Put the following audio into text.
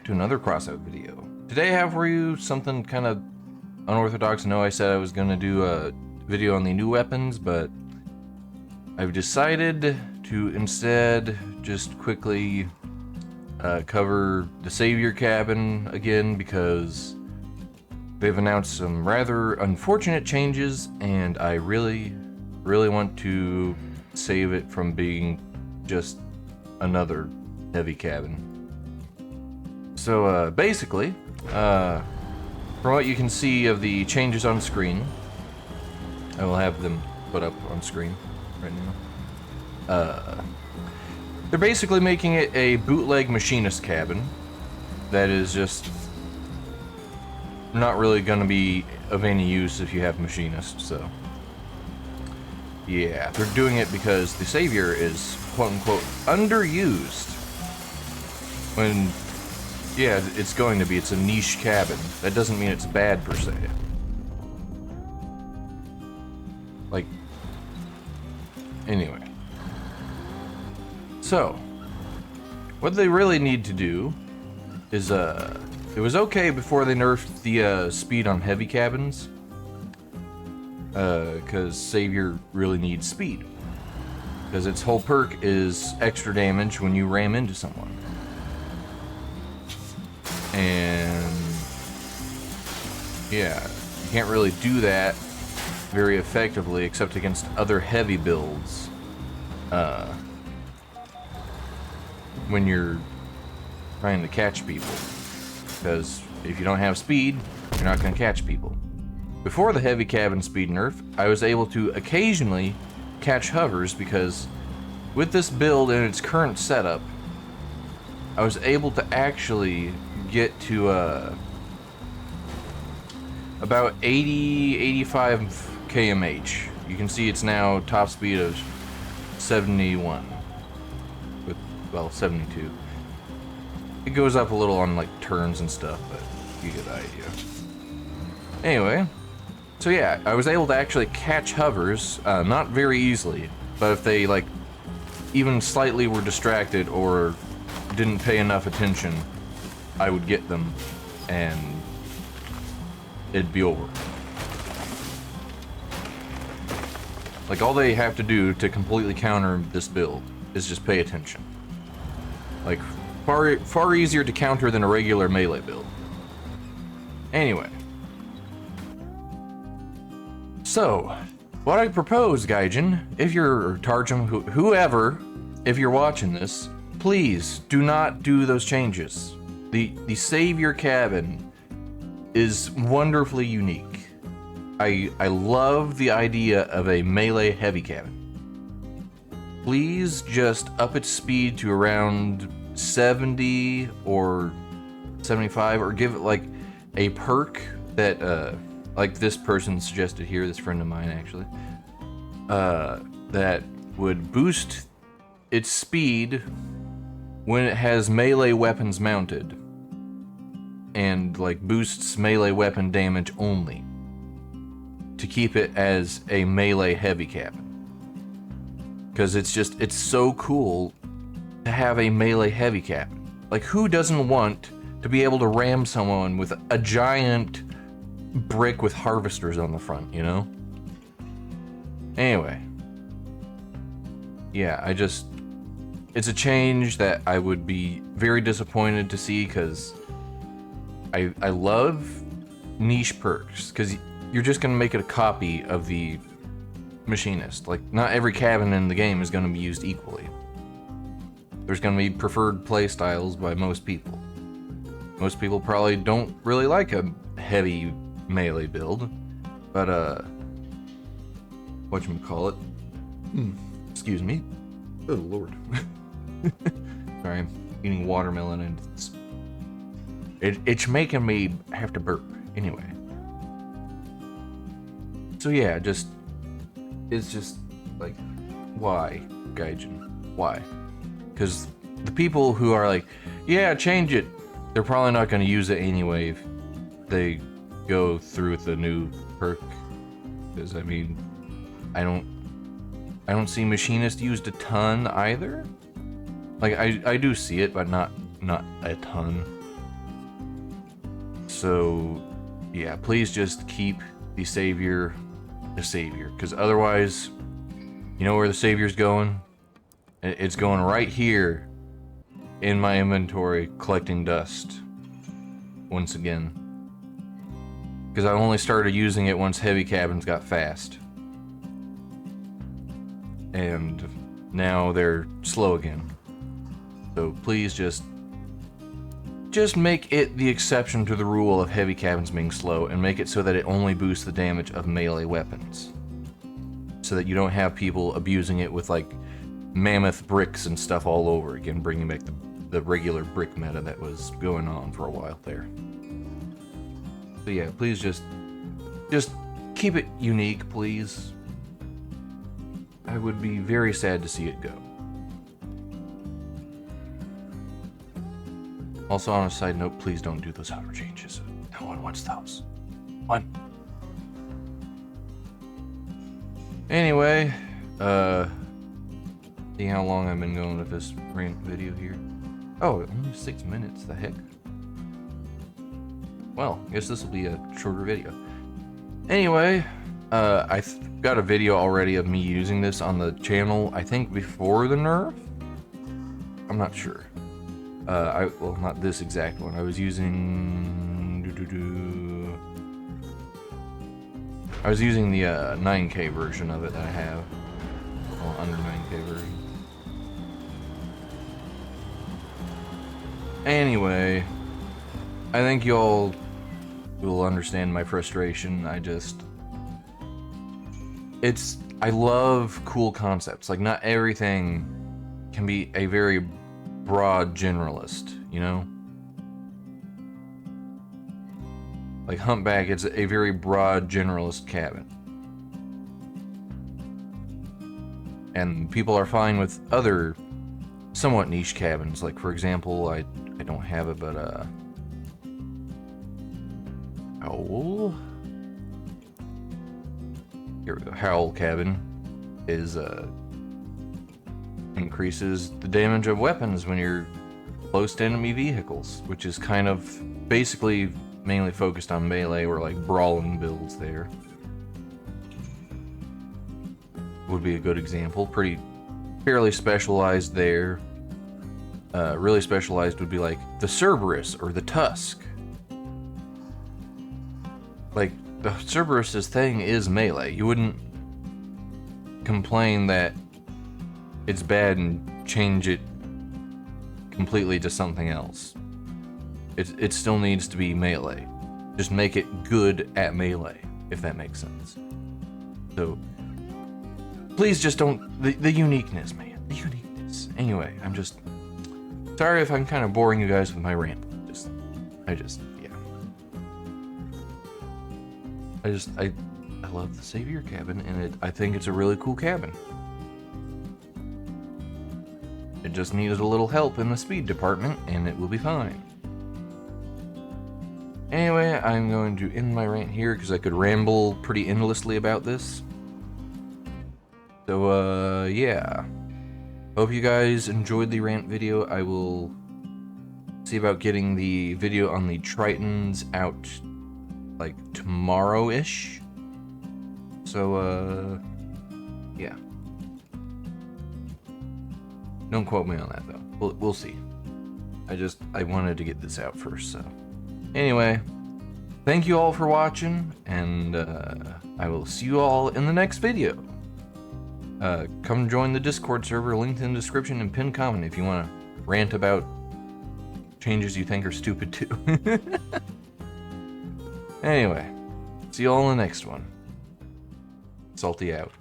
back to another Crossout video. Today I have for you something kind of unorthodox. I know I said I was going to do a video on the new weapons, but I've decided to instead just quickly cover the Savior cabin again because they've announced some rather unfortunate changes, and I really want to save it from being just another heavy cabin. So basically, from what you can see of the changes on screen, I will have them put up on screen right now. They're basically making it a bootleg machinist cabin that is just not really going to be of any use if you have machinist. So yeah, they're doing it because the Savior is quote-unquote underused. When, yeah, it's going to be. It's a niche cabin. That doesn't mean it's bad per se. Like, anyway. So, what they really need to do is, it was okay before they nerfed the speed on heavy cabins, because Savior really needs speed. Because its whole perk is extra damage when you ram into someone. And yeah, you can't really do that very effectively except against other heavy builds when you're trying to catch people. Because if you don't have speed, you're not going to catch people. Before the heavy cabin speed nerf, I was able to occasionally catch hovers because with this build in its current setup, I was able to actually get to about 85 kmh. You can see it's now top speed of 71 with, well, 72. It goes up a little on like turns and stuff, but you get the idea. Anyway, so yeah, I was able to actually catch hovers, not very easily, but if they like even slightly were distracted or didn't pay enough attention, I would get them and it'd be over. Like, all they have to do to completely counter this build is just pay attention. Like, far easier to counter than a regular melee build. Anyway. So, what I propose, Gaijin, if you're Tarjum, whoever, if you're watching this, please do not do those changes. The Savior cabin is wonderfully unique. I love the idea of a melee heavy cabin. Please just up its speed to around 70 or 75, or give it like a perk that like this person suggested here, this friend of mine actually, that would boost its speed when it has melee weapons mounted, and like boosts melee weapon damage only, to keep it as a melee heavy cabin. Because it's so cool to have a melee heavy cabin. Like, who doesn't want to be able to ram someone with a giant brick with harvesters on the front, you know? Anyway. Yeah, it's a change that I would be very disappointed to see, because I love niche perks, because you're just going to make it a copy of the machinist. Like, not every cabin in the game is going to be used equally. There's going to be preferred play styles by most people. Most people probably don't really like a heavy melee build, but whatchamacallit? Excuse me. Oh lord. Sorry, I'm eating watermelon and it's making me have to burp. Anyway. So yeah, it's just like, why, Gaijin? Why? Because the people who are like, yeah, change it, they're probably not going to use it anyway if they go through with the new perk. Because, I mean, I don't see machinist used a ton either. Like, I do see it, but not a ton. So, yeah, please just keep the Savior the Savior, because otherwise, you know where the Savior's going? It's going right here in my inventory, collecting dust once again. Because I only started using it once heavy cabins got fast. And now they're slow again. So please just make it the exception to the rule of heavy cabins being slow, and make it so that it only boosts the damage of melee weapons. So that you don't have people abusing it with like mammoth bricks and stuff all over again, bringing back the regular brick meta that was going on for a while there. So yeah, please just keep it unique, please. I would be very sad to see it go. Also, on a side note, please don't do those hover changes. No one wants those. Anyway, see how long I've been going with this rant video here. Oh, only 6 minutes, the heck? Well, I guess this will be a shorter video. Well, I've got a video already of me using this on the channel, I think before the nerf? I'm not sure. Well, not this exact one. I was using... I was using the 9K version of it that I have. Well, under 9K version. Anyway, I think y'all will understand my frustration. I love cool concepts. Like, not everything can be a very broad generalist, you know? Like Humpback, it's a very broad generalist cabin. And people are fine with other somewhat niche cabins. Like, for example, I don't have it, but Howl? Here we go. Howl cabin is increases the damage of weapons when you're close to enemy vehicles, which is kind of basically mainly focused on melee or like brawling builds there. Would be a good example. Fairly specialized there. Really specialized would be like the Cerberus or the Tusk. Like, the Cerberus's thing is melee. You wouldn't complain that it's bad and change it completely to something else. It still needs to be melee. Just make it good at melee, if that makes sense. So, please just don't... The uniqueness, man. The uniqueness. Anyway, I'm just... Sorry if I'm kind of boring you guys with my rant. I love the Savior cabin, and I think it's a really cool cabin. It just needed a little help in the speed department, and it will be fine. Anyway, I'm going to end my rant here, because I could ramble pretty endlessly about this. So, yeah. Hope you guys enjoyed the rant video. I will see about getting the video on the Tritons out, like, tomorrow-ish. So, yeah. Don't quote me on that, though. We'll see. I wanted to get this out first, so. Anyway, thank you all for watching, and I will see you all in the next video. Come join the Discord server, linked in the description and pinned comment if you want to rant about changes you think are stupid too. Anyway, see you all in the next one. Salty out.